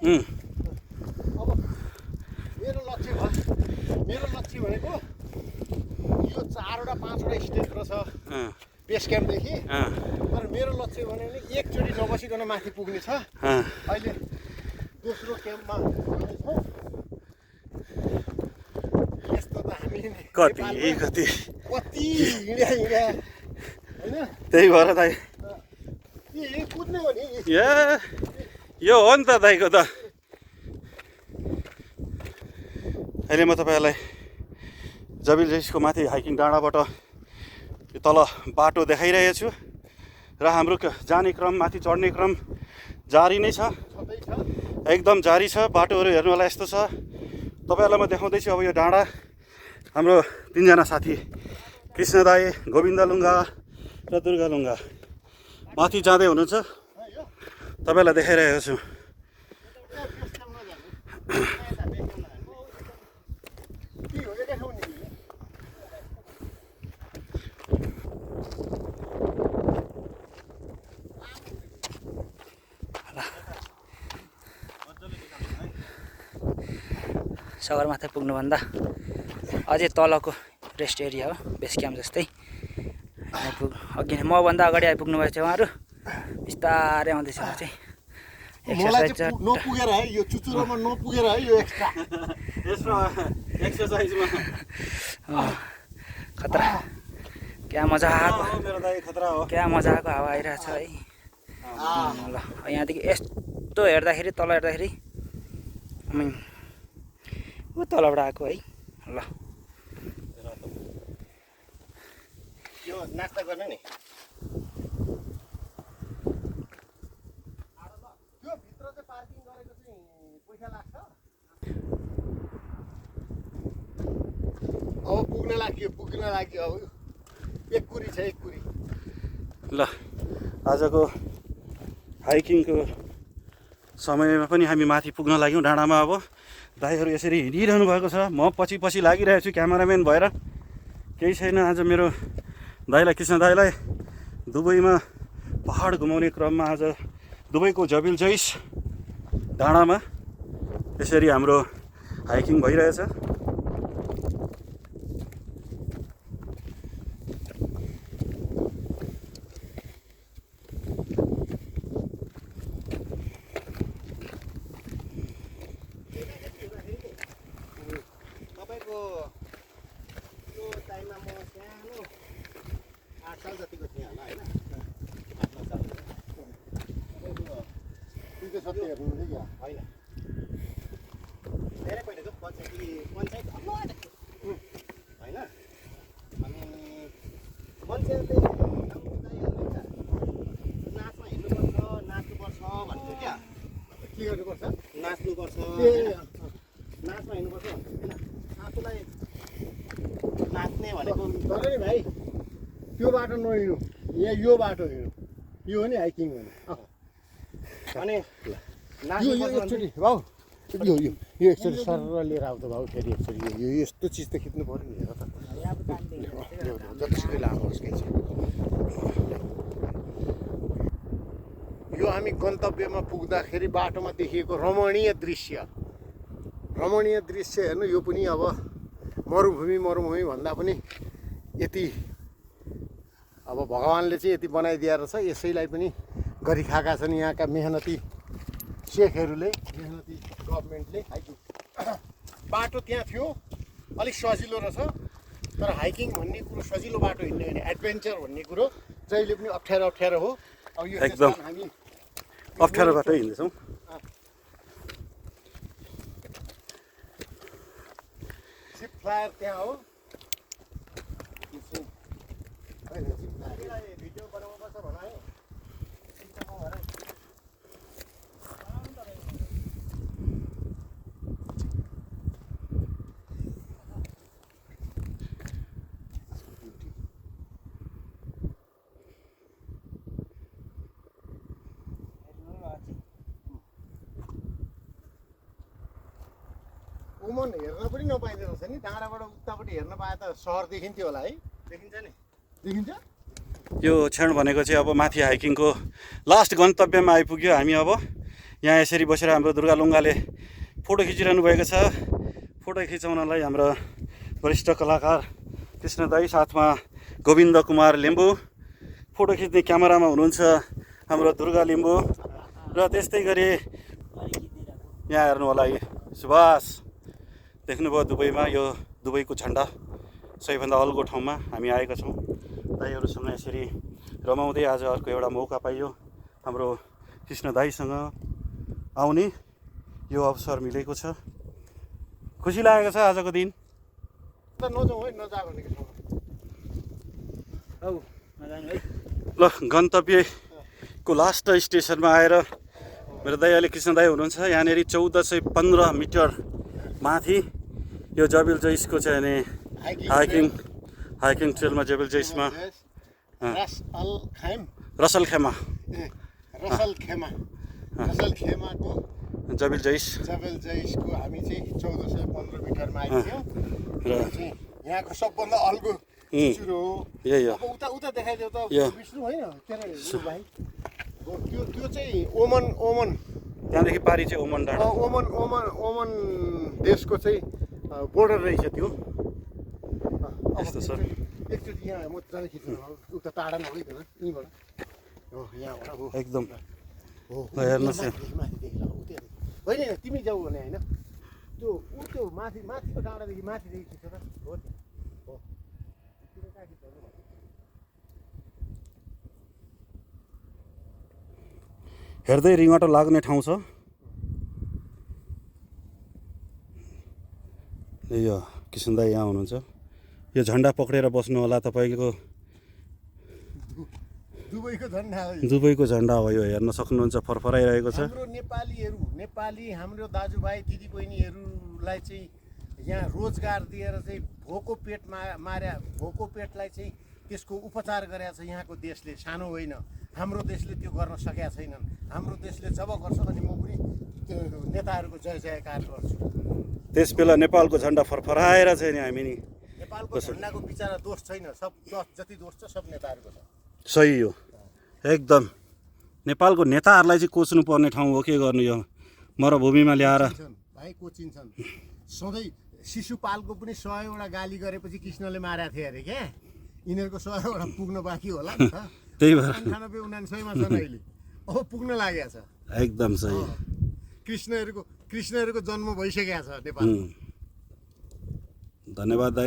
अब मेरो लक्ष्य भनेको यो 4वटा 5वटा स्टेज रहेछ बेस क्याम्पदेखि। तर मेरो लक्ष्य भने एकचोटि नबसिकन माथि पुग्ने छ। अहिले दोस्रो क्याम्पमा छौँ। यस्तो त हामी कति हिँड्या होइन। त्यही भएर दाइ कुद्ने हो नि यो हो नि त दाइको त। अहिले म तपाईँहरूलाई जबिल जैसको माथि हाइकिङ डाँडाबाट तल बाटो देखाइरहेको छु र हाम्रो जाने क्रम माथि चढ्ने क्रम जारी नै छ, एकदम जारी छ। बाटोहरू हेर्नु होला यस्तो छ। तपाईँहरूलाई म देखाउँदैछु अब यो डाँडा। हाम्रो 3जना साथी कृष्ण दाई, गोविन्द लुङ्गा र दुर्गा लुङ्गा माथि जाँदै हुनुहुन्छ। तपाईँलाई देखाइरहेको छु। सगरमाथा पुग्नुभन्दा अझै तलको रेस्ट एरिया हो, बेस क्याम्प जस्तै। अघि मभन्दा अगाडि आइपुग्नु भएको छ उहाँहरू। बिस्तारै आउँदैछ म चाहिँ नपुगेर है यो चुचुरोमा नपुगेर है यो एक्सर्साइजमा खतरा। क्या मजाको हावा आइरहेछ है। ल यहाँदेखि यस्तो हेर्दाखेरि तल हेर्दाखेरि ऊ तलबाट आएको है। ल यो नास्ता गर्ने नि त्यो भित्र चाहिँ पार्किङ गरेको चाहिँ पैसा लाग्छ। अब पुग्न लाग्यो अब एक कुरी छ, एक कुरी। ल आजको हाइकिङको समयमा पनि हामी माथि पुग्न लाग्यौँ डाँडामा। अब दाइहरू यसरी हिँडिरहनु भएको छ, म पछि लागिरहेको छु क्यामेराम्यान भएर। केही छैन। आज मेरो दाइलाई, कृष्ण दाइलाई दुबईमा पहाड घुमाउने क्रममा आज दुबईको जबिल जैस डाँडामा यसरी हाम्रो हाइकिङ भइरहेछ। तपाईँको यो टाइममा म सानो 8 साल जतिको थिएँ होला होइन। 8 साल तपाईँको सत्य हेर्नु क्या होइन। धेरै पहिलेको पञ्चायत होइन। अनि मान्छेहरूले नाचमा हिँड्नुपर्छ, नाच्नुपर्छ भन्थ्यो क्या। के गर्नुपर्छ? नाच्नुपर्छ, नाचमा हिँड्नुपर्छ होइन। आफूलाई नाच्ने भनेको तर नि भाइ त्यो बाटो नहिँड्नु, यहाँ यो बाटो हिँड्नु। यो हो नि हाइकिङ भने। अनि एकचोटि भाउ यो एकचोटि सर लिएर आउँछ भाउ। फेरि एकचोटि यो यस्तो चिज त खिच्नु पऱ्यो नि। हेर त जतिसुकै लामो होस् केही छ। यो हामी गन्तव्यमा पुग्दाखेरि बाटोमा देखिएको रमणीय दृश्य हेर्नु। यो पनि अब मरुभूमि भन्दा पनि यति अब भगवान्ले चाहिँ यति बनाइदिएर छ। यसैलाई पनि गरिखाएका छन् यहाँका मेहनती शेखहरूले, मेहनती गभर्मेन्टले। हाइकिङ बाटो त्यहाँ थियो, अलिक सजिलो रहेछ। तर हाइकिङ भन्ने कुरो सजिलो बाटो हिँड्ने होइन, एडभेन्चर भन्ने कुरो जहिले पनि अप्ठ्यारो हो। अब यो एकदम हामी अप्ठ्यारो बाटो हिँड्दैछौँ। जिप फ्लायर त्यहाँ हो। भिडियो बनाउनुपर्छ भनायो। उमन हेर्न पनि नपाइँदो रहेछ नि। डाँडाबाट उतापट्टि हेर्न पाए त सहर देखिन्थ्यो होला है। देखिन्छ नि, देखिन्छ। यो क्षण भनेको चाहिँ अब माथि हाइकिङको लास्ट गन्तव्यमा आइपुग्यो हामी। अब यहाँ यसरी बसेर हाम्रो दुर्गा लुङ्गाले फोटो खिचिरहनु भएको छ। फोटो खिचाउनलाई हाम्रो वरिष्ठ कलाकार कृष्ण दाई साथमा गोविन्द कुमार लिम्बू, फोटो खिच्ने क्यामेरामा हुनुहुन्छ हाम्रो दुर्गा लिम्बू, र त्यस्तै गरी यहाँ हेर्नु होला सुभाष देख्नुभयो दुबईमा, यो दुबईको झन्डा सबैभन्दा अल्गो ठाउँमा हामी आएका छौँ। दाईहरूसँग यसरी रमाउँदै आज अर्को एउटा मौका पाइयो हाम्रो कृष्ण दाईसँग आउने, यो अवसर मिलेको छ। खुसी लागेको छ आजको दिन। नजाउँ है, नजाएको नि ल गन्तव्यको लास्ट स्टेसनमा आएर मेरो दाई अहिले कृष्ण दाई हुनुहुन्छ। यहाँनिर 1415 मिटर माथि यो जबिल जैसको चाहिँ अनि हाइकिङ ट्रेलमा जबिल जैसमा रसल खेमाको जबिल जैस जैसको हामी चाहिँ 1415 मिटरमा आइपुग्यौँ र यहाँको सबभन्दा अल्गो चुचुरो हो। यही हो। अब उता देखाइदेऊ त विष्णु होइन के अरे भाइ, त्यो चाहिँ ओमन त्यहाँदेखि पारि चाहिँ ओमन डाँडा। ओमन देशको चाहिँ बोर्डर रहेछ त्यो। यस्तो छ। एकचोटि यहाँ म जाने खिच्नु उता टाढा नभइकन यहीँबाट हो, यहाँबाट हो एकदम हो। हेर्नुहोस् होइन तिमी जाऊ भने होइन, त्यो माथिको डाँडादेखि माथिदेखि खिच्छ त हो हो। हेर्दै रिङ्गटो लाग्ने ठाउँ छ। यो किसन दाई यहाँ हुनुहुन्छ। यो झन्डा पक्रेर बस्नु होला तपाईँको दुबईको झन्डा हो। यो हेर्न सक्नुहुन्छ फरफराइरहेको छ। हाम्रो नेपाली हाम्रो दाजुभाइ दिदीबहिनीहरूलाई चाहिँ यहाँ रोजगार दिएर चाहिँ भोको पेटलाई चाहिँ त्यसको उपचार गरेको छ यहाँको देशले, सानो होइन। हाम्रो देशले त्यो गर्न सकेका छैनन्। हाम्रो देशले जब गर्छ अनि म पनि त्यो नेताहरूको जय जयकार गर्छु। त्यस बेला नेपालको झन्डा फरफराएर चाहिँ नि हामी नि नेपालको झन्डाको बिचरा दोष छैन, सब जति दोष छ सब नेताहरूको छ। सही हो एकदम। नेपालको नेताहरूलाई चाहिँ कोच्नु पर्ने ठाउँ हो। के गर्नु, यो मरुभूमिमा ल्याएर भाइ कोचिन्छन्। सधैँ शिशुपालको पनि 100 वटा गाली गरेपछि कृष्णले मारेको थियो अरे क्या। यिनीहरूको 100 वटा पुग्न बाँकी होला नि त। त्यही भएर 98-99 मा छन् अहिले, अब पुग्न लागेको छ। एकदम सही। कृष्णहरूको जन्म भइसकेको छ नेपाल। धन्यवाद दाई।